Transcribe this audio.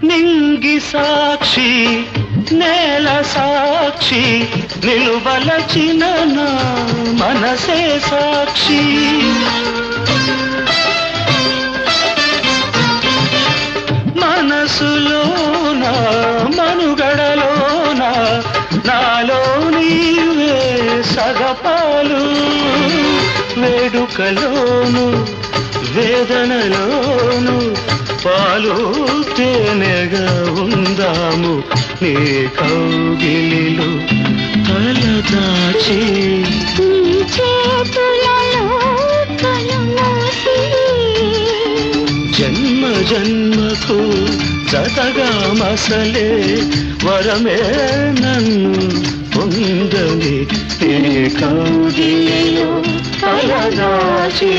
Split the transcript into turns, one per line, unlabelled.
నింగి సాక్షి నేల సాక్షి నిలువలచిన నా మనసే సాక్షి మనసులోన మనుగడలోన నాలో నీవే సగపాలు వేడుకలోను వేదనలోను పాలు తేనెగా ఉందాము నీ కౌగిలిలో తలదాచి జన్మ జన్మకు జతగా మసలే వరమే నన్ను పొందని నీ కౌగిలిలో తలదాచి